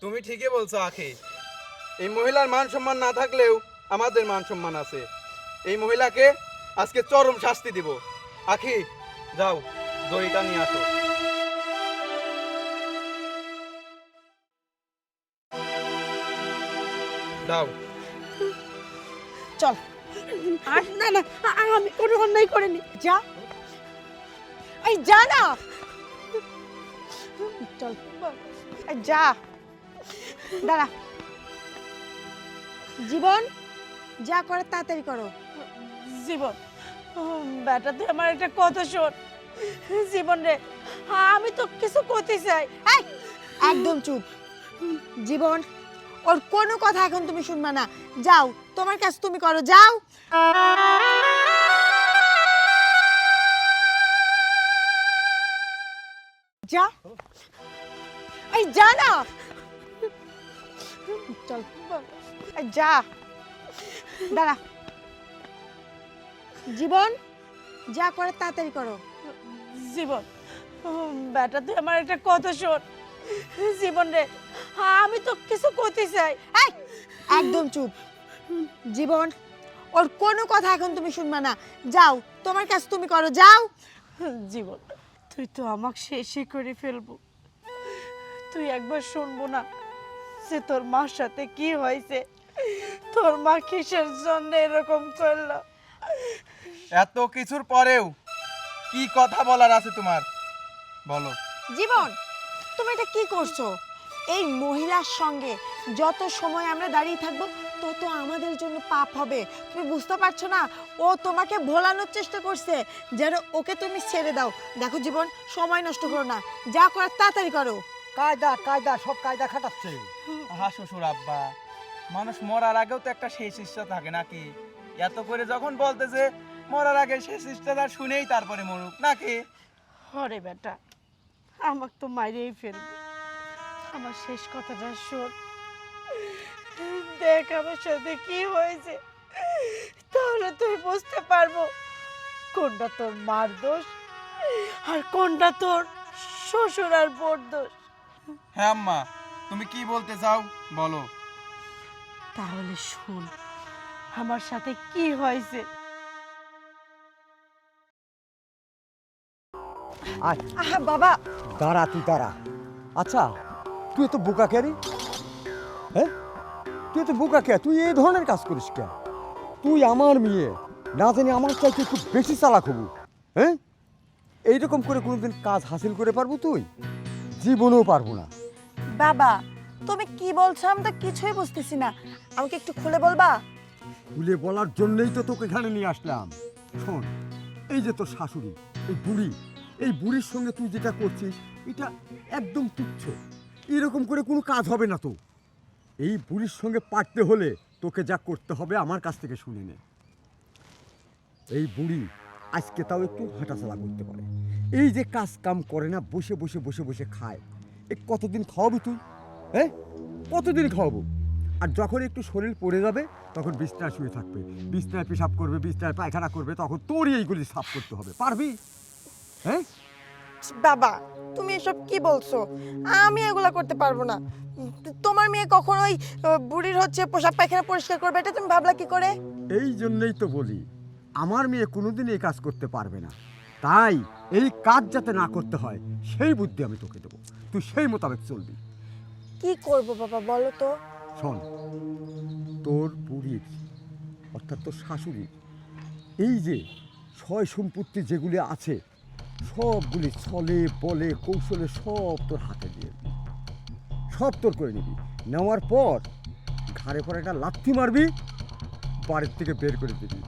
তুমি ঠিকই বলছো আখি। এই মহিলার মান সম্মান না থাকলেও আমাদের মান সম্মান আছে। এই মহিলাকে আজকে চরম শাস্তি দিব। আখি, যাও দড়িটা নিয়ে আসো। দাও। চল। আর না না, আমি কোনো অন্যায় করিনি। যা, এই যা না। চল, এই যা। দাঁড়া। জীবন, যা করে তাড়াতাড়ি করো। জীবন, বেটা তুই আমার একটা কথা শোন। জীবন রে, আমি তো কিছু করতে চাই। এই, একদম চুপ। জীবন, ওর কোনো কথা এখন তুমি শুনবা না। যাও, তোমার কাজ তুমি করো, যাও। যা, এই যা না। চল, এই যা। দাঁড়া। জীবন, যা করে তাড়াতাড়ি করো। জীবন, বেটা তুই আমার একটা কথা শোন। জীবন রে, আমি তো কিছু করতে চাই। এই, একদম চুপ। জীবন, ওর কোনো কথা এখন তুমি শুনবা না। যাও, তোমার কাজ তুমি করো, যাও। জীবন, তুই তো আমাকে শেষই করে ফেলবো। তুই একবার শুনবো না যে তোর মার সাথে কি হয়েছে? তোর মা কিসের জন্য এরকম করলো? এত কিছুর পরেও কি কথা বলার আছে তোমার, বলো। জীবন, তুমি এটা কি করছো? এই মহিলার সঙ্গে যত সময় আমরা দাঁড়িয়ে থাকবো তত আমাদের জন্য পাপ হবে। তুমি বুঝতে পারছো না? ও তোমাকে ভোলানোর চেষ্টা করছে যেন ওকে তুমি ছেড়ে দাও। দেখো জীবন, সময় নষ্ট করো না, যা করার তাড়াতাড়ি করো। কায়দা কায়দা সব কায়দা খাটাচ্ছে। আহা শ্বশুর আব্বা, মানুষ মরার আগেও তো একটা শেষ ইচ্ছা থাকে নাকি? এত করে যখন বলতেছে মরার আগে শেষ ইচ্ছাটা শুনেই তারপরে মরুক নাকি? হরে বেটা, আমাকে তো মাইরেই ফেলবে। আমার শেষ কথাটা শোন। দেখ আমার সাথে কি হয়েছে, তাহলে তুই বুঝতে পারবো কোনটা তোর মার দোষ আর কোনটা তোর শ্বশুর আর বোর দোষ। হ্যাঁ আম্মা, তুমি কি বলতে চাও বলো। তাহলে শোন আমার সাথে কি হয়েছে। আয় আহা বাবা, দাঁড়া, তুই দাঁড়া। আচ্ছা, তুই তো বোকা কে রে? হ্যাঁ, তুই তো বোকা কে? তুই এই ধরনের কাজ করিস কে? তুই আমার মেয়ে, না জানি আমার চাইতে একটু বেশি চালাক হবু। হ্যাঁ, এইরকম করে কোনোদিন কাজ হাসিল করে পারবো তুই? জীবনেও পারবো না। বাবা, তুমি কি বলছো? আমি তো কিছুই বুঝতেছি না। আমাকে একটু খুলে বলবা? খুলে বলার জন্যই তো তোকে এখানে নিয়ে আসলাম। শোন, এই যে তোর শাশুড়ি, এই বুড়ির সঙ্গে তুই যেটা করছিস এটা একদম তুচ্ছ। এরকম করে কোনো কাজ হবে না তো। এই বুড়ির সঙ্গে পারতে হলে তোকে যা করতে হবে আমার কাছ থেকে শুনে নে। এই বুড়ি আজকে তাও একটু হাঁটাচলা করতে পারে, এই যে কাজ কাম করে না, বসে বসে বসে বসে খায়, এ কতদিন খাওয়াবি তুই? হ্যাঁ, কতদিন খাওয়াবো? আর যখন একটু শরীর পড়ে যাবে তখন বিছনায় শুয়ে থাকবে, বিছনায় পেশাব করবে, বিছনায় পায়খানা করবে, তখন তোরই এইগুলি সাফ করতে হবে। পারবি? হ্যাঁ, বাবা, তুমি এসব কি বলছো? আমি এগুলা করতে পারবো না। তোমার মেয়ে কখনোই বুড়ির হচ্ছে পোশাক পায়খানা পরিষ্কার করবে, এটা তুমি ভাবলা কি করে? এই জন্যই তো বলি আমার মেয়ে কোনোদিন এই কাজ করতে পারবে না। তাই এই কাজ যাতে না করতে হয় সেই বুদ্ধি আমি তোকে দেবো, তুই সেই মোতাবেক চলবি। কি করব বাবা, বলো তো? শোন, তোর বুড়ির অর্থাৎ তোর শাশুড়ির এই যে সয় সম্পত্তি যেগুলি আছে সবগুলি ছলে বলে কৌশলে সব তোর হাতে দিয়ে দিবি, সব তোর করে নিবি। নেওয়ার পর ঘাড়ে পরে একটা লাথি মারবি, বাড়ির থেকে বের করে দিবি।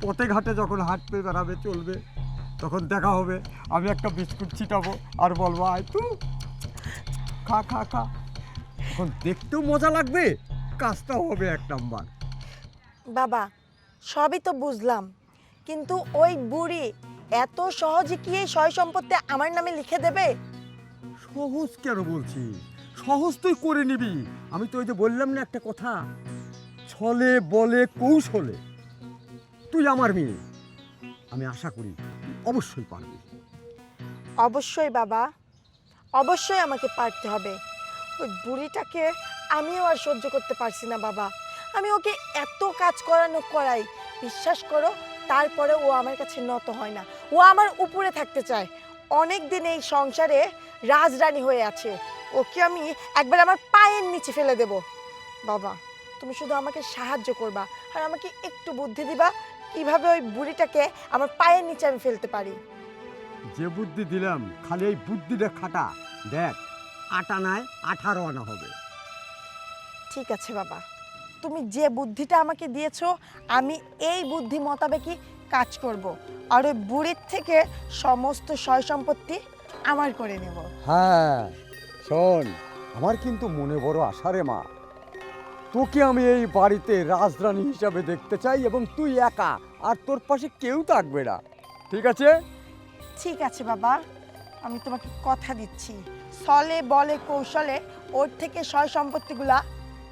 পথে ঘাটে যখন হাঁটতে বেড়াবে চলবে তখন দেখা হবে, আমি একটা বিস্কুট ছিটাবো আর বলবো আয় তুই খা খা খা। তখন দেখতেও মজা লাগবে, কাজটাও হবে এক নাম্বার। বাবা, সবই তো বুঝলাম, কিন্তু ওই বুড়ি এত সহজে কি এই সয় সম্পত্তি আমার নামে লিখে দেবে? সহজ কেন বলছি? সহজ তুই করে নিবি। আমি তো ওই যে বললাম না একটা কথা, ছলে বলে কৌশলে। তুই আমার মেয়ে, আমি আশা করি অবশ্যই পারবি। অবশ্যই বাবা, অবশ্যই আমাকে পারতে হবে। ওই বুড়িটাকে আমিও আর সহ্য করতে পারছি না বাবা। আমি ওকে এত কাজ করাই, বিশ্বাস করো, তারপরে ও আমার কাছে নত হয় না। ও আমার উপরে থাকতে চায়। অনেক দিন এই সংসারে রাজরানী হয়ে আছে, ওকে আমি একবার আমার পায়ের নিচে ফেলে দেব। বাবা, তুমি শুধু আমাকে সাহায্য করবা আর আমাকে একটু বুদ্ধি দিবা কিভাবে ওই বুড়িটাকে আমার পায়ের নিচে আমি ফেলতে পারি। যে বুদ্ধি দিলাম খালি এই বুদ্ধিটা খাটা, দেখ 8 আনায় 18 আনা হবে। ঠিক আছে বাবা, তুমি যে বুদ্ধিটা আমাকে দিয়েছো আমি এই বুদ্ধি মোতাবেকই কাজ করব, আর ওই বুড়ির থেকে সমস্ত সয় সম্পত্তি আমার করে নেব। হ্যাঁ শোন, আমার কিন্তু মনে বড় আশা রে মা। তোকে আমি এই বাড়িতে রাজরানী হিসাবে দেখতে চাই, এবং তুই একা, আর তোর পাশে কেউ থাকবে না, ঠিক আছে? ঠিক আছে বাবা, আমি তোমাকে কথা দিচ্ছি, ছলে বলে কৌশলে ওর থেকে সয় সম্পত্তিগুলা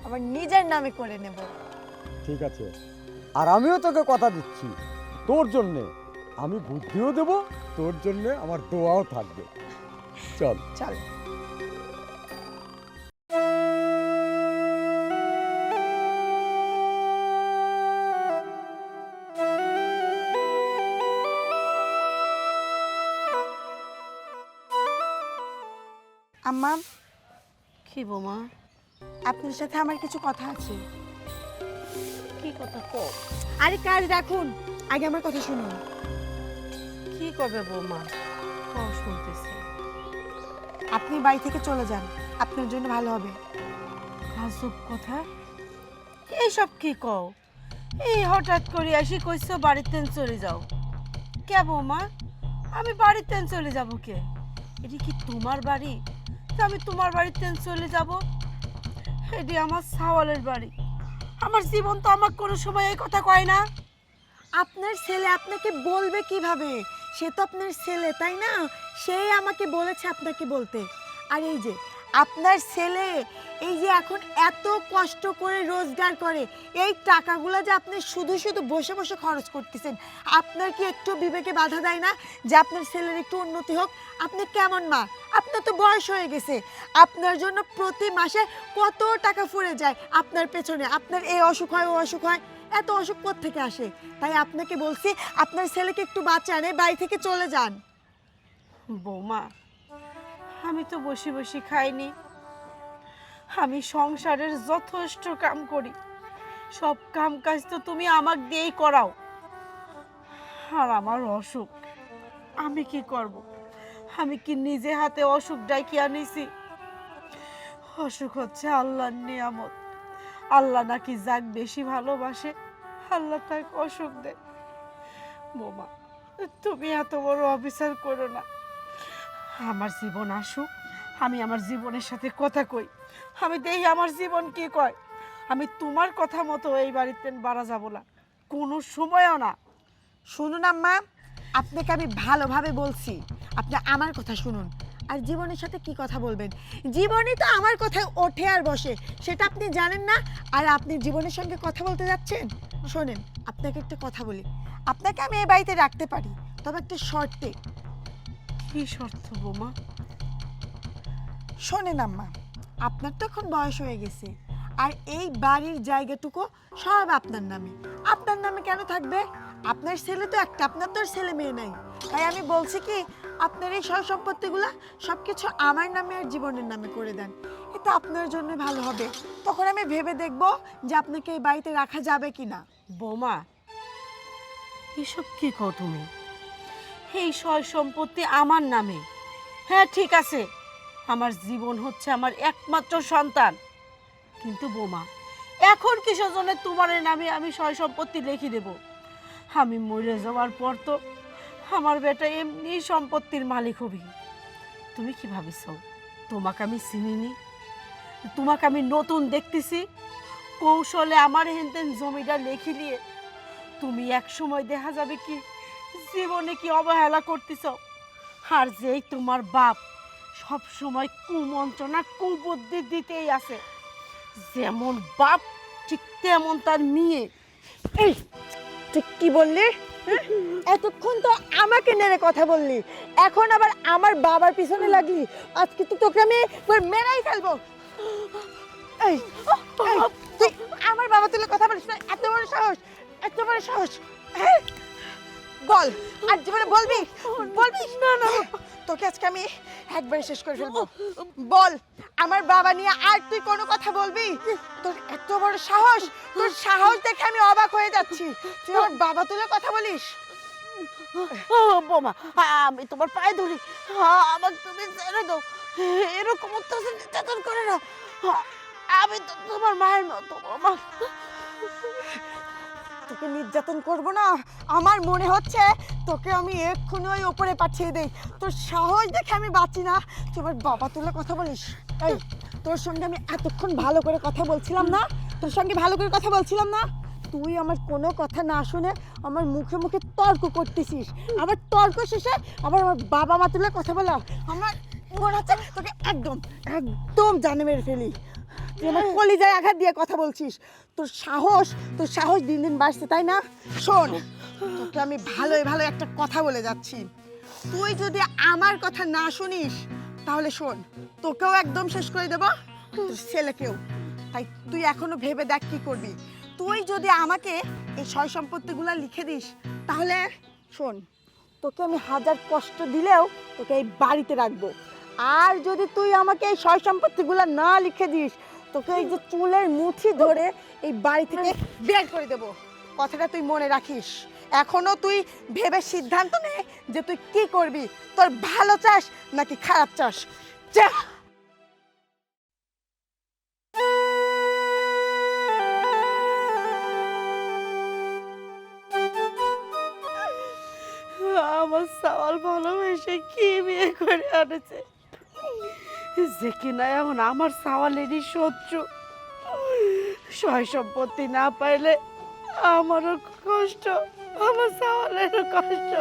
আমার নিজের নামে করে নেব। ঠিক আছে, আর আমিও তোকে কথা দিচ্ছি, তোর জন্যে আমি বুদ্ধিও দেব, তোর জন্যে আমার দোয়াও থাকবে। চল চল। আম্মা, কি বৌমা? আপনার সাথে আমার কিছু কথা আছে। কি কথা কও? আরে কাজ রাখুন, আগে আমার কথা শুনুন। কি করবে বৌমা? কও, শুনতেছি। আপনি বাড়ি থেকে চলে যান, আপনার জন্য ভালো হবে। আজব কথা, এইসব কি কও? এই হঠাৎ করে আসি কইছো বাড়িতে চলে যাও। কে বৌমা? আমি বাড়িতে চলে যাব কে? এটি কি তোমার বাড়ি? তা আমি তোমার বাড়িতে চলে যাব? এটি আমার সাওয়ালের বাড়ি। আমার জীবন তো আমার কোনো সময় এই কথা কয় না। আপনার ছেলে আপনাকে বলবে কিভাবে? সে তো আপনার ছেলে, তাই না? সেই আমাকে বলেছে আপনাকে বলতে। আর এই যে আপনার ছেলে, এই যে এখন এত কষ্ট করে রোজগার করে, এই টাকাগুলো যে আপনি শুধু শুধু বসে বসে খরচ করতেছেন, আপনার কি একটু বিবেকে বাধা দেয় না যে আপনার ছেলের একটু উন্নতি হোক? আপনি কেমন মা? আপনার তো বয়স হয়ে গেছে, আপনার জন্য প্রতি মাসে কত টাকা ফুরে যায় আপনার পেছনে। আপনার এই অসুখ হয়, ও অসুখ হয়, এত অসুখ থেকে আসে। তাই আপনাকে বলছি আপনার ছেলেকে একটু বাঁচান, এই বাড়ি থেকে চলে যান। বৌমা, আমি তো বসে বসে খাইনি, আমি সংসারের যথেষ্ট কাম করি। সব কাম কাজ তো তুমি আমাকে দিয়েই করাও। আর আমার অসুখ, আমি কি করব? আমি কি নিজে হাতে অসুখ ডাকি আনিছি? অসুখ হচ্ছে আল্লাহর নিয়ামত। আল্লাহ নাকি যাক বেশি ভালোবাসে আল্লাহ তাকে অসুখ দেয়। বোমা, তুমি এত বড় অবিচার করো না। আমার জীবন আসুক, আমি আমার জীবনের সাথে কথা কই, আমি দেখি আমার জীবন কি কয়। আমি তোমার কথা মতো এই বাড়িতে বাড়া যাব না, কোনো সময়ও না। শুনুন আম্মা, আপনাকে আমি ভালোভাবে বলছি, আপনি আমার কথা শুনুন। আর জীবনের সাথে কি কথা বলবেন? জীবনই তো আমার কথায় ওঠে আর বসে, সেটা আপনি জানেন না, আর আপনি জীবনের সঙ্গে কথা বলতে যাচ্ছেন। শোনেন, আপনাকে একটা কথা বলি, আপনাকে আমি এই বাড়িতে রাখতে পারি, তবে একটা শর্তে। কি শর্ত বোমা? শোনেন আম্মা, আপনার তো এখন বয়স হয়ে গেছে, আর এই বাড়ির জায়গাটুকু সব আপনার নামে। আপনার নামে কেন থাকবে? আপনার ছেলে তো একটা, আপনার তো আর ছেলে মেয়ে নাই। তাই আমি বলছি কি, আপনার এই সব সম্পত্তিগুলা সবকিছু আমার নামে আর জীবনের নামে করে দেন, এটা আপনার জন্য ভালো হবে। তখন আমি ভেবে দেখব যে আপনাকে এই বাড়িতে রাখা যাবে কিনা। বোমা, এসব কি কও তুমি? এই সয় সম্পত্তি আমার নামে। হ্যাঁ ঠিক আছে, আমার জীবন হচ্ছে আমার একমাত্র সন্তান, কিন্তু বোমা এখন কিসের জন্য তোমার নামে আমি সয় সম্পত্তি লিখে দেব? আমি মরে যাওয়ার পর তো আমার বেটা এমনি সম্পত্তির মালিক হবি। তুমি কি ভাবিস তোমাকে আমি চিনিনি? তোমাকে আমি নতুন দেখতেছি। কৌশলে আমার হেনতেন জমিটা লিখে নিয়ে তুমি এক সময় দেখা যাবে কি জীবনে কি অবহেলা করতেছ। আর যেই তোমার বাপ সব সময় কুমন্ত্রণা কুবুদ্ধি দিতেই আছে, যেমন বাপ ঠিক তেমন তার মেয়ে। এই তুই কি বললি? এতক্ষণ তো আমাকে নেড়ে কথা বললি, এখন আবার আমার বাবার পিছনে লাগলি। আজকে তো তোকে আমি মেরেই ফেলবো। এই, এই, তুই আমার বাবা তুলে কথা বলিস না, এত বড় সাহস, এত বড় সাহস, হ্যাঁ? বল, আর জীবনে বলবি, বলবি? না না, তোকে আজকে আমি একবারে শেষ করে ফেলবো। বল, আমার বাবা নিয়ে আর তুই কোনো কথা বলবি? তোর এত বড় সাহস, তোর সাহস দেখে আমি অবাক হয়ে যাচ্ছি। তুই আমার বাবা তুলে কথা বলিস? ও বোমা, আমি তোমার পায়ে ধরি, আমাকে তুমি ছেড়ে দাও, এরকম অত্যাচার নির্যাতন করে না, আমি তো তোমার মায়ের মতো বোমা। তোকে নির্যাতন করব না, আমার মনে হচ্ছে তোকে আমি এক্ষুনি ওই ওপরে পাঠিয়ে দেই। তোর সাহস দেখে আমি বাঁচি না, তুই আমার বাবা তুলে কথা বলিস? এই, তোর সঙ্গে আমি এতক্ষণ ভালো করে কথা বলছিলাম না, তোর সঙ্গে ভালো করে কথা বলছিলাম না, তুই আমার কোনো কথা না শুনে আমার মুখে মুখে তর্ক করতেছিস। আবার তর্ক শেষে আবার আমার বাবা মা তুলে কথা বলা, আমার মনে হচ্ছে তোকে একদম একদম জানে মেরে ফেলি। তুই আমার কলিজায় আঘাত দিয়ে কথা বলছিস। তোর সাহস দিন দিন বাড়ছে, তাই না? শোন, তোকে আমি ভালোই ভালো একটা কথা বলে যাচ্ছি। তুই যদি আমার কথা না শুনিস তাহলে শোন, তোকেও একদম শেষ করে দেব, তোর ছেলেকেও। তাই তুই এখনো ভেবে দেখ কি করবি। তুই যদি আমাকে এই সয় সম্পত্তিগুলো লিখে দিস তাহলে শোন, তোকে আমি হাজার কষ্ট দিলেও তোকে এই বাড়িতে রাখবো। আর যদি তুই আমাকে এই সয় সম্পত্তিগুলো না লিখে দিস, তোকে এই যে চুলের মুঠি ধরে এই বাড়ি থেকে বের করে দেব। কথাটা তুই মনে রাখিস। এখনো তুই ভেবে সিদ্ধান্ত নে যে তুই কি করবি, তোর ভালো চাস নাকি খারাপ চাস। যা। আমার সাওয়াল ভালোবেসে কি বিয়ে করে আনেছে, যে কিনা এখন আমার সাওয়ালেরই শত্রু। সয় সম্পত্তি না পাইলে আমারও কষ্ট, আমার সাওয়ালেরও কষ্ট।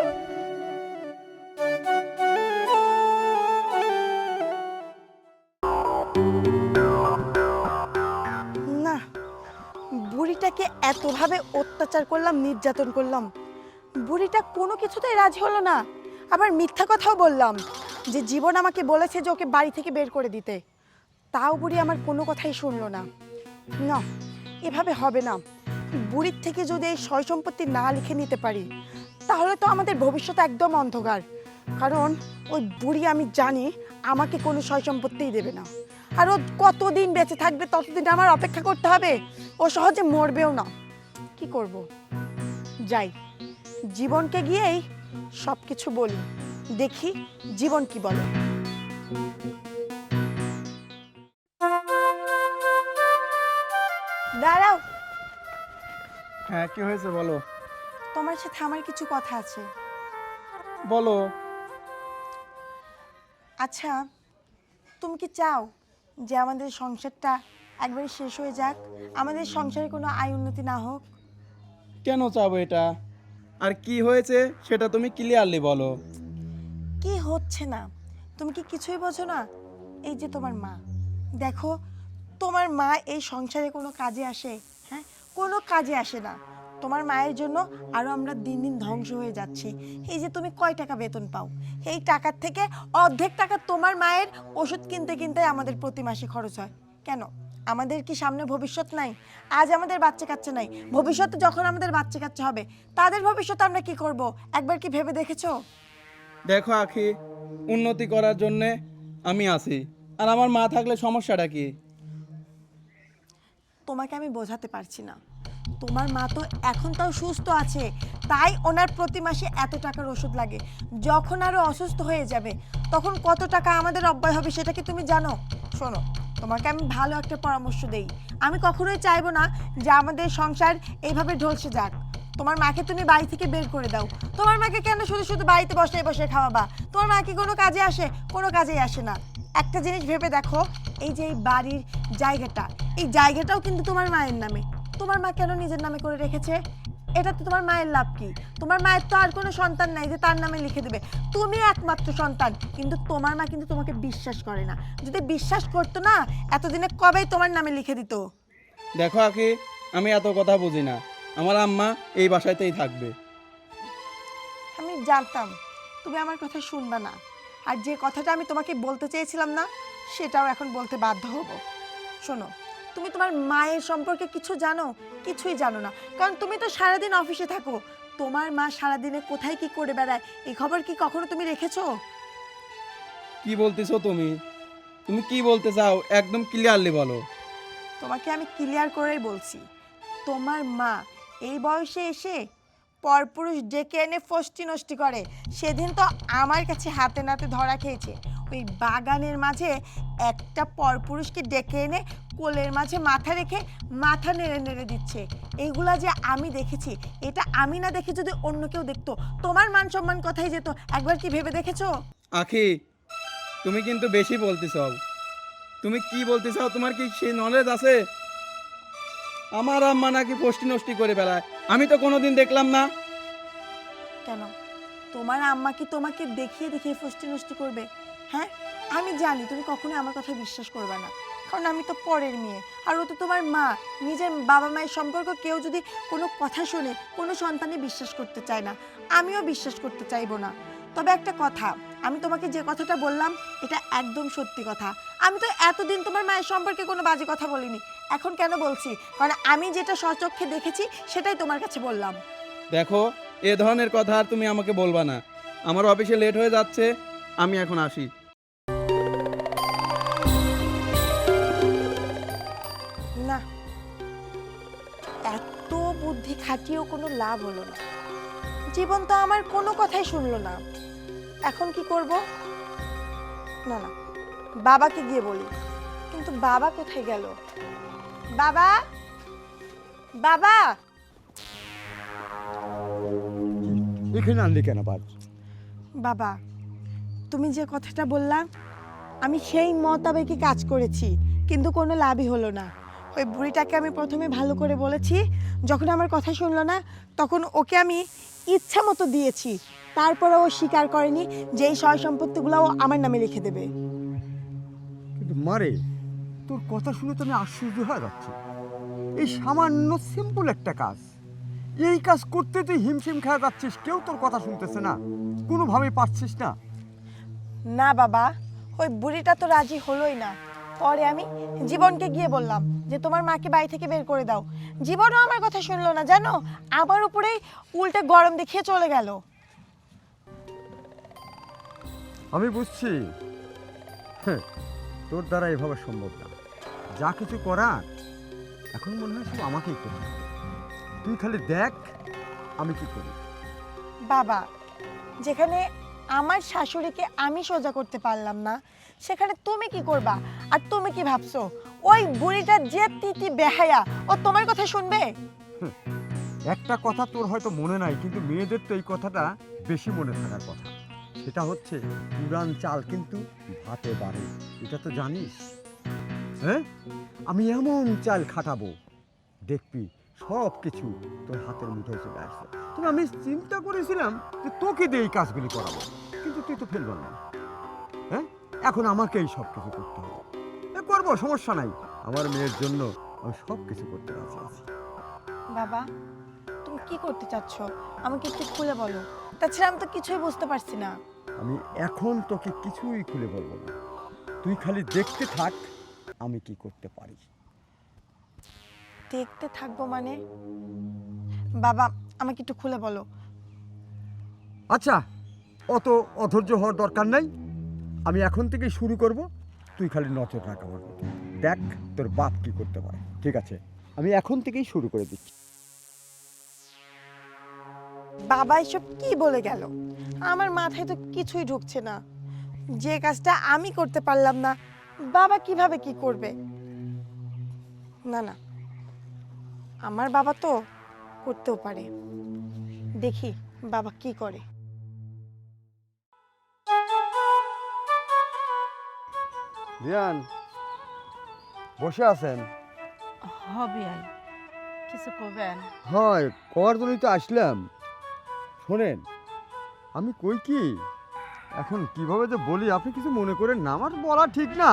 না, বুড়িটাকে এতভাবে অত্যাচার করলাম, নির্যাতন করলাম, বুড়িটা কোনো কিছুতেই রাজি হলো না। আবার মিথ্যা কথাও বললাম যে জীবন আমাকে বলেছে যে ওকে বাড়ি থেকে বের করে দিতে, তাও বুড়ি আমার কোনো কথাই শুনলো না। না, এভাবে হবে না। বুড়ির থেকে যদি এই সয় সম্পত্তি না লিখে নিতে পারি তাহলে তো আমাদের ভবিষ্যৎ একদম অন্ধকার। কারণ ওই বুড়ি, আমি জানি, আমাকে কোনো সয় সম্পত্তিই দেবে না। আর ও কতদিন বেঁচে থাকবে ততদিন আমার অপেক্ষা করতে হবে, ও সহজে মরবেও না। কি করব? যাই, জীবনকে গিয়েই সব কিছু বলি, দেখি জীবন কি বলে। দাঁড়াও, হ্যাঁ, কি হয়েছে বলো? তোমার সাথে আমার কিছু কথা আছে। বলো। আচ্ছা, তুমি কি চাও যে আমাদের সংসারটা একবারে শেষ হয়ে যাক, আমাদের সংসারে কোনো আয় উন্নতি না হোক? কেন চাবো এটা? আর কি হয়েছে সেটা তুমি ক্লিয়ারলি বলো। কি হচ্ছে না তুমি কি কিছুই বোঝো না? এই যে তোমার মা, দেখো, তোমার মা এই সংসারে কোনো কাজে আসে? হ্যাঁ, কোনো কাজে আসে না। তোমার মায়ের জন্য আরো আমরা দিন দিন ধ্বংস হয়ে যাচ্ছি। এই যে তুমি কয় টাকা বেতন পাও, এই টাকার থেকে অর্ধেক টাকা তোমার মায়ের ওষুধ কিনতে কিনতে আমাদের প্রতি মাসে খরচ হয়। কেন? আমাদের কি সামনে ভবিষ্যৎ নাই? আজ আমাদের বাচ্চা কাচ্চা নাই, ভবিষ্যতে যখন আমাদের বাচ্চা কাচ্চা হবে তাদের ভবিষ্যতে আমরা কি করব? একবার কি ভেবে দেখেছো? দেখো আখি, উন্নতি করার জন্যে আমি আছি, আর আমার মা থাকলে সমস্যাটা কি? তোমাকে আমি বোঝাতে পারছি না। তোমার মা তো এখন তাও সুস্থ আছে, তাই ওনার প্রতি মাসে এত টাকার ওষুধ লাগে। যখন আরো অসুস্থ হয়ে যাবে তখন কত টাকা আমাদের অব্যয় হবে সেটা কি তুমি জানো? শোনো, তোমাকে আমি ভালো একটা পরামর্শ দেই। আমি কখনোই চাইবো না যে আমাদের সংসার এইভাবে ঢলসে যাক। তোমার মাকে তুমি বাড়ি থেকে বের করে দাও। তোমার মাকে কেন শুধু শুধু বাড়িতে বসে বসে খাওয়াবা? তোমার মা কি কোনো কাজে আসে? কোনো কাজেই আসে না। একটা জিনিস ভেবে দেখো, এই যে এই বাড়ির জায়গাটা, এই জায়গাটাও কিন্তু তোমার মায়ের নামে। তোমার মা কেন নিজের নামে করে রেখেছে? এটা তো তোমার মায়ের লাভ কি? তোমার মায়ের তো আর কোনো সন্তান নাই যে তার নামে লিখে দেবে। তুমি একমাত্র সন্তান, কিন্তু তোমার মা কিন্তু তোমাকে বিশ্বাস করে না। যদি বিশ্বাস করতো না, এতদিনে কবেই তোমার নামে লিখে দিত। দেখো আখি, আমি এত কথা বুঝি না, আমার আম্মা এই বাসাতেই থাকবে। আমি জানতাম তুমি আমার কথা শুনবা না, আর যে কথাটা আমি তোমাকে বলতে চেয়েছিলাম না সেটাও এখন বলতে বাধ্য হব। শোনো, তুমি তোমার মায়ের সম্পর্কে কিছু জানো? কিছুই জানো না, কারণ তুমি তো সারাদিন অফিসে থাকো। তোমার মা সারাদিনে কোথায় কি করে বেড়ায় এই খবর কি কখনো তুমি রেখেছো? কি বলতেছো তুমি? তুমি কি বলতে চাও একদম ক্লিয়ারলি বলো। তোমাকে আমি ক্লিয়ার করেই বলছি, তোমার মা এই বয়সে এসে পরপুরুষ ডেকে এনে ফষ্টি নষ্টি করে। সেদিন তো আমার কাছে হাতে নাতে ধরা খেয়েছে। ওই বাগানের মাঝে একটা পরপুরুষকে ডেকে এনে কোলের মাঝে মাথা রেখে মাথা নেড়ে নেড়ে দিচ্ছে। এইগুলা যে আমি দেখেছি, এটা আমি না দেখে যদি অন্য কেউ দেখতো, তোমার মান সম্মান কোথায় যেত একবার কি ভেবে দেখেছো? আখি, তুমি কিন্তু বেশি বলতে চাও। তুমি কি বলতে চাও? তোমার কি সেই নলেজ আছে? আমার আম্মা নাকি ফষ্টি নষ্টি করে বেড়ায়, আমি তো কোনোদিন দেখলাম না। কেন তোমার আম্মা কি তোমাকে দেখিয়ে দেখিয়ে ফষ্টি নষ্টি করবে? হ্যাঁ, আমি জানি তুমি কখনোই আমার কথা বিশ্বাস করবে না, কারণ আমি তো পরের মেয়ে, আর ও তো তোমার মা। নিজের বাবা মায়ের সম্পর্ক কেউ যদি কোনো কথা শোনে, কোনো সন্তানই বিশ্বাস করতে চায় না, আমিও বিশ্বাস করতে চাইবো না। তবে একটা কথা, আমি তোমাকে যে কথাটা বললাম এটা একদম সত্যি কথা। আমি তো এতদিন তোমার মায়ের সম্পর্কে কোনো বাজে কথা বলিনি, এখন কেন বলছি? কারণ আমি যেটা স্বচক্ষে দেখেছি সেটাই তোমার কাছে বললাম। দেখো, এ ধরনের কথা আর তুমি আমাকে বলবা না। আমার অফিসে লেট হয়ে যাচ্ছে, আমি এখন আসি। না, এত বুদ্ধি খাটিয়েও কোনো লাভ হলো না। জীবন তো আমার কোনো কথাই শুনলো না। এখন কি করব? না না, বাবাকে গিয়ে বলি। কিন্তু বাবা কোথায় গেল? বাবা, বাবা! এখানে আনলি কেন বাদ? বাবা, তুমি যে কথাটা বললাম আমি সেই মোতাবেকই কাজ করেছি, কিন্তু কোনো লাভই হলো না। ওই বুড়িটাকে আমি প্রথমে ভালো করে বলেছি, যখন আমার কথা শুনলো না তখন ওকে আমি ইচ্ছা মতো দিয়েছি। তারপরে ও স্বীকার করেনি যে এই সয় সম্পত্তিগুলো ও আমার নামে লিখে দেবে। কিন্তু মারে, তোর কথা শুনে তো আমি আশ্চর্য হয়ে যাচ্ছি। এই সামান্য সিম্পল একটা কাজ, এই কাজ করতে তুই হিমশিম খেয়ে যাচ্ছিস, কেউ তোর কথা শুনতেছে না, কোনোভাবেই পারছিস না। না বাবা, ওই বুড়িটা তো রাজি হলোই না। পরে আমি জীবনকে গিয়ে বললাম যে তোমার মাকে বাড়ি থেকে বের করে দাও। জীবনও আমার কথা শুনলো না, জানো, আমার উপরেই উল্টে গরম দেখিয়ে চলে গেল। আমি বুঝছি, হ্যাঁ, তোর দ্বারা এভাবে সম্ভব না। যা কিছু করার এখন মনে হয় শুধু আমাকেই করতে হবে। তুই খালি দেখ আমি কি করি। বাবা, যেখানে আমার শাশুড়িকে আমি সোজা করতে পারলাম না, সেখানে তুমি কি করবা? আর তুমি কি ভাবছো ওই বুড়িটা যে তিতি বেহায়া ও তোমার কথা শুনবে? একটা কথা তোর হয়তো মনে নাই, কিন্তু মেয়েদের তো এই কথাটা বেশি মনে থাকার কথা। সেটা হচ্ছে পুরান চাল কিন্তু ভাতে বাড়ে, এটা তো জানিস। হ্যাঁ, আমি এমন চাল খাটাবো দেখবি সব কিছু তোর হাতের মুঠোয় চলে আসবে। তবে আমি চিন্তা করেছিলাম যে তোকে দিয়ে এই কাজগুলি করাবো, কিন্তু তুই তো ফেলবো না। হ্যাঁ, এখন আমাকে এই সব কিছু করতে হবে। করবো, সমস্যা নাই, আমার মেয়ের জন্য আমি সব কিছু করতে রাজি আছি। বাবা, তুমি কি করতে চাচ্ছ আমাকে একটু খুলে বলো, তাছাড়া আমি তো কিছুই বুঝতে পারছি না। আমি এখন তোকে কিছুই খুলে বলবো না, তুই খালি দেখতে থাক আমি কি করতে পারি। দেখতে থাকবো মানে? বাবা, আমাকে একটু খুলে বলো। আচ্ছা, অত অধৈর্য হওয়ার দরকার নাই, আমি এখন থেকেই শুরু করব। তুই খালি নজর রাখ আমার প্রতি, দেখ তোর বাপ কি করতে পারে। ঠিক আছে, আমি এখন থেকেই শুরু করে দিচ্ছি। বাবা এসব কি বলে গেল? আমার মাথায় তো কিছুই ঢুকছে না। যে কাজটা আমি করতে পারলাম না, বাবা কিভাবে কি করবে? না না, আমার বাবা তো করতেও পারে। দেখি বাবা কি করে। রিয়ান, বসে আছেন? হবে আর কিছু করবেন? হয়, করার জন্যই তো আসলাম। শোনেন, আমি কই কি এখন কিভাবে যে বলি আপনি কিছু মনে করেন না, আমার বলা ঠিক না,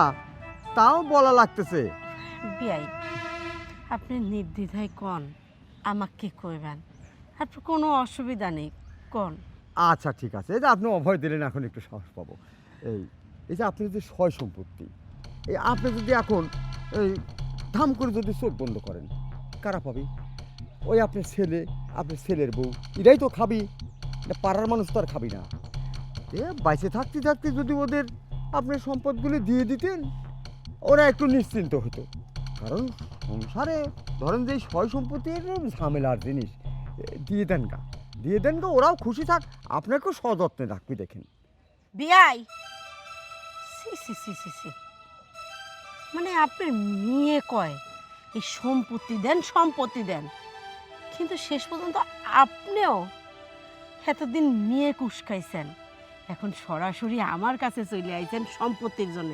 তাও বলা লাগতেছে। বিয়াই, আপনি নির্দ্বিধায় কন আমাকে কইবেন, আপনার কোনো অসুবিধা নেই, কন। আচ্ছা ঠিক আছে, এই যে আপনি অভয় দিলেন, এখন একটু সাহস পাবো। এই এই যে আপনি যে সয় সম্পত্তি, এই আপনি যদি এখন এই ধাম করে যদি চোখ বন্ধ করেন, কারা পাবি? ওই আপনার ছেলে, আপনার ছেলের বউ, এরাই তো খাবি, না পাড়ার মানুষ তো আর খাবি না। বাইসে থাকতে থাকতে যদি ওদের আপনার সম্পদগুলি দিয়ে দিতেন, ওরা একটু নিশ্চিন্ত হতো। কারণ সংসারে ধরেন যে সয় সম্পত্তির ঝামেলার জিনিস, দিয়ে দেন গা, দিয়ে দেন গা, ওরাও খুশি থাক, আপনাকেও সযত্নে রাখবি। দেখেন বিয়াই, সি সি সি সি সি, মানে আপনার মেয়ে কয় এই সম্পত্তি দেন, সম্পত্তি দেন, কিন্তু শেষ পর্যন্ত আপনিও এতদিন মেয়ে কুসকাইছেন, এখন সরাসরি আমার কাছে চলে আইছেন সম্পত্তির জন্য।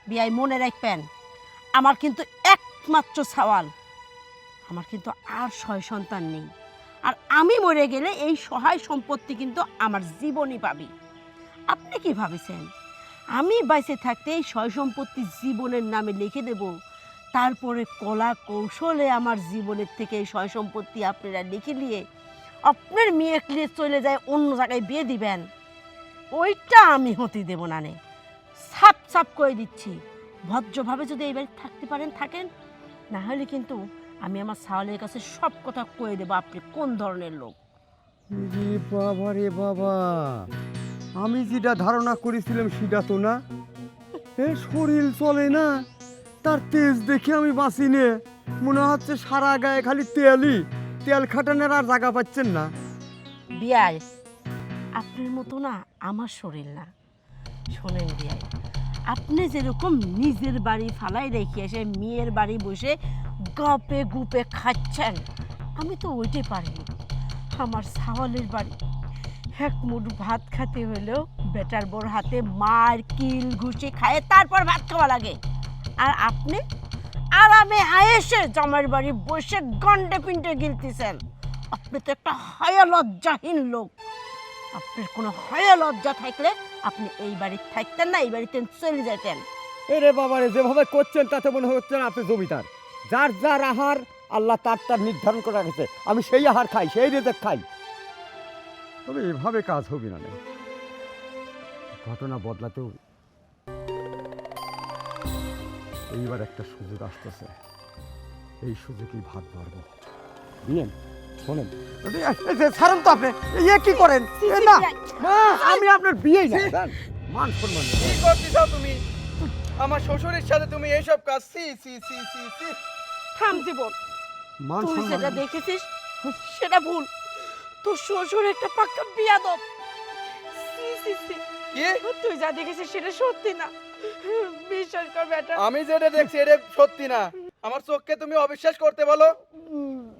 বিয়াই মনে রাখবেন, আমার কিন্তু একমাত্র সওয়াল, আমার কিন্তু আর 6 সন্তান নেই, আর আমি মরে গেলে এই সহায় সম্পত্তি কিন্তু আমার জীবনই পাবি। আপনি কি ভাবেছেন আমি বাইসে থাকতে এই সয় সম্পত্তি জীবনের নামে লিখে দেব, তারপরে কলা কৌশলে আমার জীবনের থেকে এই সয় সম্পত্তি আপনারা লিখে নিয়ে আপনার মেয়ে নিয়ে চলে যায় অন্য জায়গায় বিয়ে দিবেন? ওইটা আমি হতে দেব না। নে সাপ সাপ করে দিচ্ছি, ভদ্রভাবে যদি এই বাড়ি থাকতে পারেন থাকেন, না হলে কিন্তু আমি আমার সাওয়ালের কাছে সব কথা কয়ে দেবো আপনি কোন ধরনের লোক। রে বাবা, রে বাবা, আমি যেটা ধারণা করেছিলাম সেটা তো না। শরীর চলে না, তার তেজ দেখে আমি বাঁচি নে। মনে হচ্ছে সারা গায়ে খালি তেলই, তেল খাটানোর আর জায়গা পাচ্ছেন না। বিয়াই, আপনার মতো না আমার শরীর না। শোনেন বিয়াই, আপনি যেরকম নিজের বাড়ি ফালাই রেখে এসে মেয়ের বাড়ি বসে গপে গুপে খাচ্ছেন, আমি তো ওইটাই পারিনি। আমার সাওয়ালের বাড়ি এক মুঠ ভাত খেতে হলেও বেটার বোর হাতে মার কিল ঘুষি খায় তারপর ভাত খাওয়া লাগে, আর আপনি আরামে আয়েসে জামার বাড়ি বসে গন্ডে পিন্ডে গিলতেছেন। আপনি তো একটা হায়া লজ্জাহীন লোক। আপনার কোনো হায়া লজ্জা থাকলে আপনি এই বাড়ি থাকতেন না, এই বাড়িতে চলে যেতেন। এরে বাবা রে, যেভাবে করছেন তাতে মনে হচ্ছে না আপনি জমিদার। যার যার আহার আল্লাহ তার নির্ধারণ করে রাখেছে, আমি সেই আহার খাই, সেই রেজেক খাই। তবে এভাবে কাজ হবে না। ঘটনা বদলাতেও এইবার একটা সুযোগ আসতেছে, এই সুযোগই ভাত বাড়বো। বুঝলেন? শোনেন, ছাড়ুন তো আপনি, ইয়ে কি করেন? না না, আমি আপনার বিয়ে না, মান সম্মান। কি করতেছো তুমি? আমার শ্বশুরের সাথে তুমি এইসব কাজ? সি সি সি সি সি। থাম জীবন, মান তুই সম্মান যেটা দেখেছিস সেটা ভুল। তোর শ্বশুর একটা পাক্কা বিয়াদব। সি সি সি, কি? তুই যা দেখেছিস সেটা সত্যি না, বিশ্বাস কর বেটা। আমি যেটা দেখছি এটা সত্যি না। আমার চোখকে তুমি অবিশ্বাস করতে বলো?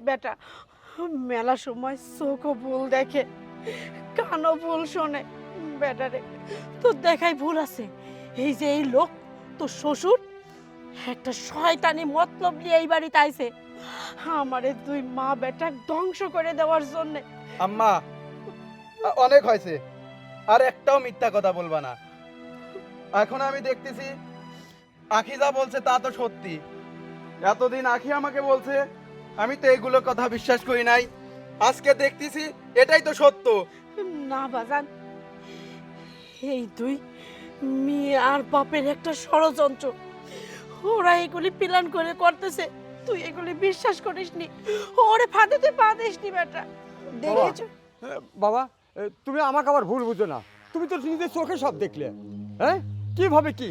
বেটা, মেলা সময় চোখও ভুল দেখে, কানও ভুল শোনে। বেটা রে, তোর দেখাই ভুল আছে। এই যে এই লোক তোর শ্বশুর একটা শয়তানি মতলব নিয়ে এই বাড়িতে আইছে আমারে দুই মা বেটা ধ্বংস করে দেওয়ার জন্য। আম্মা, অনেক হয়েছে, আর একটাও মিথ্যা কথা বলবা না। এখন আমি দেখতেছি আখি যা বলছে তা তো সত্যি। এতদিন আখি আমাকে বলছে, আমি তো এগুলো কথা বিশ্বাস করি নাই। আজকে দেখতেছি এটাই তো সত্য। না বাজান, এই দুই মেয়ে আর বাপের একটা ষড়যন্ত্র। ওরা এগুলি প্ল্যান করে করতেছে, তুই এগুলি বিশ্বাস করিসনি। ওরে ফাঁদে তুই পা দিসনি বেটা। দেখেছ বাবা, তুমি আমাকে আবার ভুল বুঝো না। তুমি তো নিজের চোখে সব দেখলে। হ্যাঁ, কিভাবে কি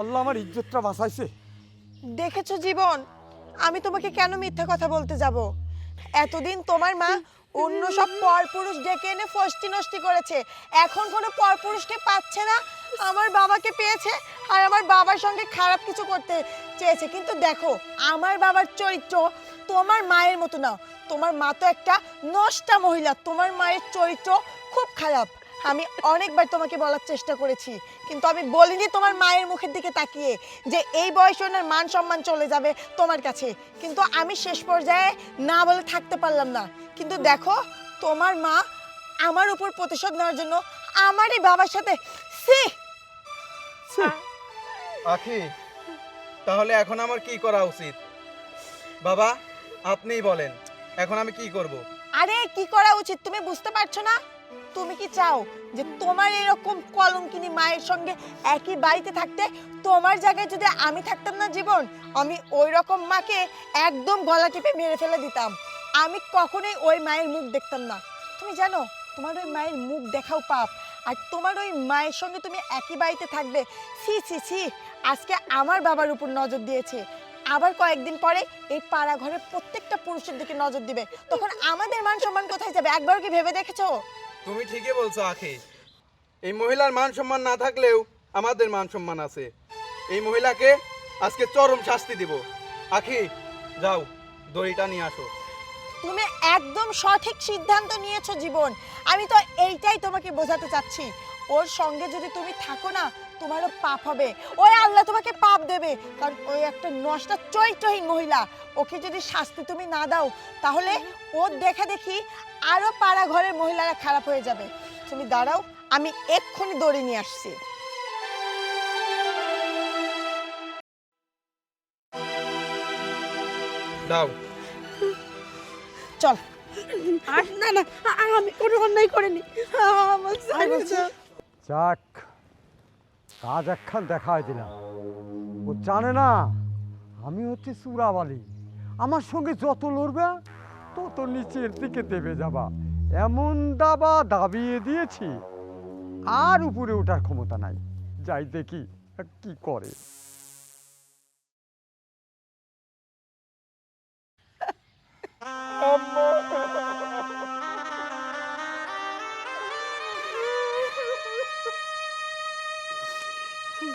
আল্লাহ আমার ইজ্জতটা বাঁচাইছে। দেখেছো জীবন, আমি তোমাকে কেন মিথ্যা কথা বলতে যাব? এতদিন তোমার মা অন্য সব পরপুরুষ ডেকে এনে ফষ্টি নষ্টি করেছে, এখন কোনো পরপুরুষকে পাচ্ছে না, আমার বাবাকে পেয়েছে, আর আমার বাবার সঙ্গে খারাপ কিছু করতে চেয়েছে। কিন্তু দেখো, আমার বাবার চরিত্র তোমার মায়ের মতো না। তোমার মা তো একটা নষ্টা মহিলা, তোমার মায়ের চরিত্র খুব খারাপ। আমি অনেকবার তোমাকে বলার চেষ্টা করেছি, কিন্তু আমি বলিনি তোমার মায়ের মুখের দিকে তাকিয়ে যে এই বয়সে ওনার মান সম্মান চলে যাবে তোমার কাছে। কিন্তু আমি শেষ পর্যায়ে না বলে থাকতে পারলাম না। কিন্তু দেখো, তোমার মা আমার উপর প্রতিশোধ নেওয়ার জন্য আমারই বাবার সাথে আখি, তাহলে এখন আমার কি করা উচিত? বাবা, আপনিই বলেন, এখন আমি কি করব? আরে কি করা উচিত তুমি বুঝতে পারছো না? তুমি কি চাও যে তোমার এরকম কলঙ্কিনী মায়ের সঙ্গে একই বাড়িতে থাকতে? তোমার জায়গায় যদি আমি থাকতাম না জীবন, আমি ওই রকম মাকে একদম গলা টিপে মেরে ফেলে দিতাম। আমি কখনোই ওই মায়ের মুখ দেখতাম না। তুমি জানো তোমার ওই মায়ের মুখ দেখাও পাপ, আর তোমার ওই মায়ের সঙ্গে তুমি একই বাড়িতে থাকবে। ছি ছি ছি, আজকে আমার বাবার উপর নজর দিয়েছে, আবার কয়েকদিন পরে এই পাড়া ঘরের প্রত্যেকটা পুরুষের দিকে নজর দিবে, তখন আমাদের মান সম্মান কোথায় যাবে? একবার কি ভেবে দেখেছো? তুমি ঠিকই বলছো আখি। এই মহিলার মান সম্মান না থাকলেও আমাদের মান সম্মান আছে। এই মহিলাকে আজকে চরম শাস্তি দিব। আখি, যাও দড়িটা নিয়ে আসো। তুমি একদম সঠিক সিদ্ধান্ত নিয়েছো জীবন। আমি তো এইটাই তোমাকে বোঝাতে চাচ্ছি, ওর সঙ্গে যদি তুমি থাকো না, তোমারও পাপ হবে। ওই আল্লাহ তোমাকে পাপ দেবে, কারণ ওই একটা নষ্টা চরিত্রহীন মহিলা। ওকে যদি শাস্তি তুমি না দাও, তাহলে ওর দেখা দেখি আরো পাড়া ঘরের মহিলারা খারাপ হয়ে যাবে। তুমি দাঁড়াও, আমি এক্ষুনি দড়ি নিয়ে আসছি। দাও। চল। আর না না, আমি কোনো অন্যায় করিনি, আমার ছেড়ে দাও। যাক, কাজ একখান দেখায় দিলাম। ও জানে না আমি হচ্ছে চূড়াবালি। আমার সঙ্গে যত লড়বে তত নিচের দিকে দেবে যাবা, এমন দাবা দাবিয়ে দিয়েছি, আর উপরে ওঠার ক্ষমতা নাই। যাই দেখি কি করে।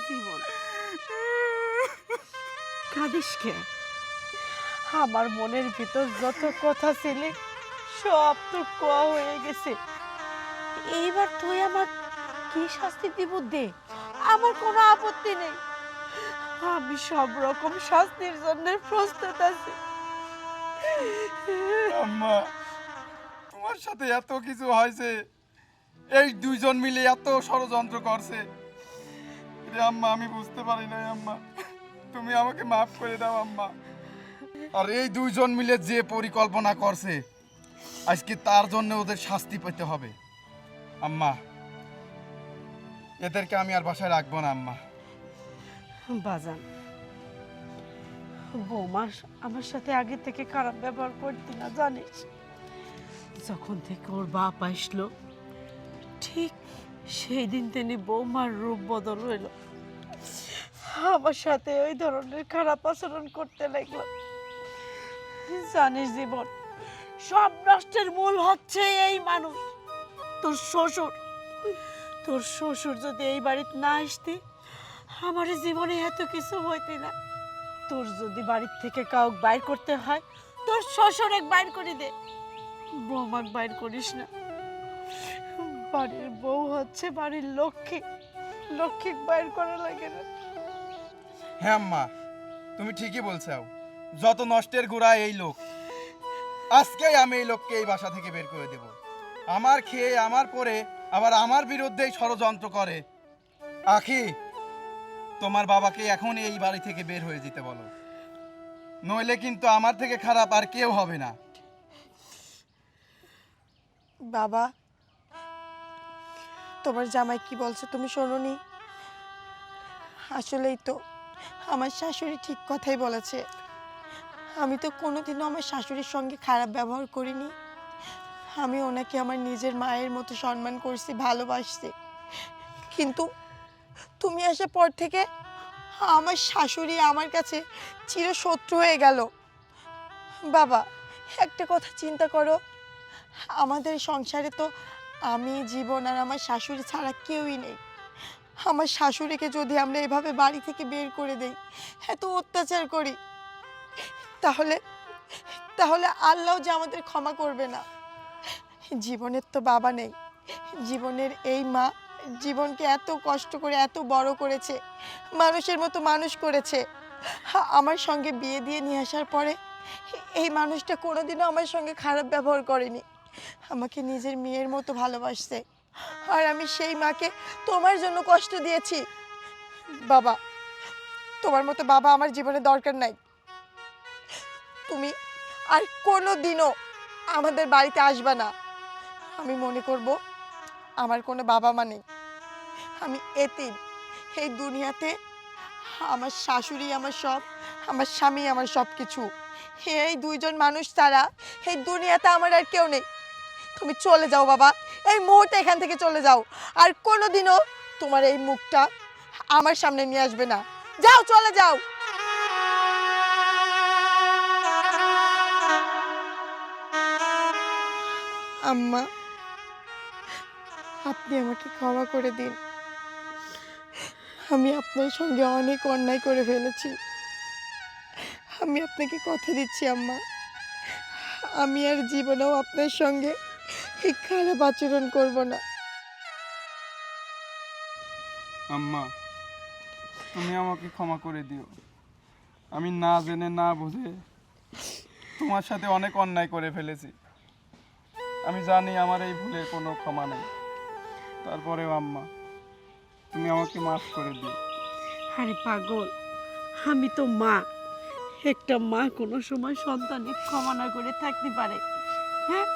জীবন, কাঁদিস কে? আমার মনের ভিতর যত কথা ছিল সব তো কোয়া হয়ে গেছে। এইবার তুই আমার কি শাস্তি দিব দে, আমার কোনো আপত্তি নেই। আমি সব রকম শাস্তির জন্য প্রস্তুত আছি। আম্মা, তোমার সাথে এত কিছু হয়েছে, এই দুইজন মিলে এত ষড়যন্ত্র করছে, এটা আম্মা আমি বুঝতে পারি নাই। আম্মা, তুমি আমাকে মাফ করে দাও আম্মা। আর এই দুইজন মিলে যে পরিকল্পনা করছে, আজকে তার জন্য ওদের শাস্তি পেতে হবে। আম্মা, এদেরকে আমি আর বাসায় রাখবো না আম্মা। বাজান, বৌমা আমার সাথে আগে থেকে খারাপ ব্যবহার করতি না জানিস। যখন থেকে ওর বাপ আসলো, ঠিক সেই দিন তিনি বৌমার রূপ বদল হইল, আমার সাথে ওই ধরনের খারাপ আচরণ করতে লাগলো। জানিস জীবন, সব নষ্টের মূল হচ্ছে এই মানুষ, তোর শ্বশুর। তোর শ্বশুর যদি এই বাড়িতে না আসতি, আমার জীবনে এত কিছু হইতি না। তোর যদি বাড়ির থেকে কাউক বাইর করতে হয়, তোর শ্বশুর এক বাইর করে দে, বৌমাক বাইর করিস না। বাড়ির বউ হচ্ছে বাড়ির লক্ষ্মী, লক্ষ্মী বাইর করা লাগে না। হ্যাঁ আম্মা, তুমি ঠিকই বলছো। যত নষ্টের গোড়া এই লোক। আজকেই আমি এই লোককে এই বাসা থেকে বের করে দেব। আমার খেয়ে আমার পরে আবার আমার বিরুদ্ধেই ষড়যন্ত্র করে। আখি, তোমার বাবাকে এখন এই বাড়ি থেকে বের হয়ে যেতে বলো, নইলে কিন্তু আমার থেকে খারাপ আর কেউ হবে না। বাবা, তোমার জামাই কি বলছে তুমি শোনোনি? আসলেই তো আমার শাশুড়ি ঠিক কথাই বলেছে। আমি তো কোনোদিনও আমার শাশুড়ির সঙ্গে খারাপ ব্যবহার করিনি। আমি ওনাকে আমার নিজের মায়ের মতো সম্মান করছি, ভালোবাসছি। কিন্তু তুমি আসার পর থেকে আমার শাশুড়ি আমার কাছে চিরশত্রু হয়ে গেল। বাবা, একটা কথা চিন্তা করো, আমাদের সংসারে তো আমি, জীবন আর আমার শাশুড়ি ছাড়া কেউই নেই। আমার শাশুড়িকে যদি আমরা এভাবে বাড়ি থেকে বের করে দেই, এত অত্যাচার করি, তাহলে তাহলে আল্লাহ যে আমাদের ক্ষমা করবে না। জীবনের তো বাবা নেই, জীবনের এই মা জীবনকে এত কষ্ট করে এত বড় করেছে, মানুষের মতো মানুষ করেছে। আমার সঙ্গে বিয়ে দিয়ে নিয়ে আসার পরে এই মানুষটা কোনোদিনও আমার সঙ্গে খারাপ ব্যবহার করেনি, আমাকে নিজের মেয়ের মতো ভালোবাসছে। আর আমি সেই মাকে তোমার জন্য কষ্ট দিয়েছি। বাবা, তোমার মতো বাবা আমার জীবনে দরকার নাই। তুমি আর কোনো দিনও আমাদের বাড়িতে আসবে না। আমি মনে করব আমার কোনো বাবা মা নেই, আমি এতিম। এই দুনিয়াতে আমার শাশুড়ি আমার সব, আমার স্বামী আমার সব কিছু। এই দুইজন মানুষ ছাড়া এই দুনিয়াতে আমার আর কেউ নেই। তুমি চলে যাও বাবা, এই মুহূর্তে এখান থেকে চলে যাও। আর কোনোদিনও তোমার এই মুখটা আমার সামনে নিয়ে আসবে না। যাও, চলে যাও। আম্মা, আপনি আমাকে ক্ষমা করে দিন। আমি আপনার সঙ্গে অনেক অন্যায় করে ফেলেছি। আমি আপনাকে কথা দিচ্ছি আম্মা, আমি আর জীবনেও আপনার সঙ্গে এই খারাপ আচরণ করব না। আম্মা, তুমি আমাকে ক্ষমা করে দিও। আমি না জেনে না বুঝে তোমার সাথে অনেক অন্যায় করে ফেলেছি। আমি জানি আমার এই ভুলের কোনো ক্ষমা নেই। তারপরেও আম্মা, তুমি আমাকে মাফ করে দিও। আরে পাগল, আমি তো মা। একটা মা কোনো সময় সন্তানের ক্ষমা না করে থাকতে পারে? হ্যাঁ,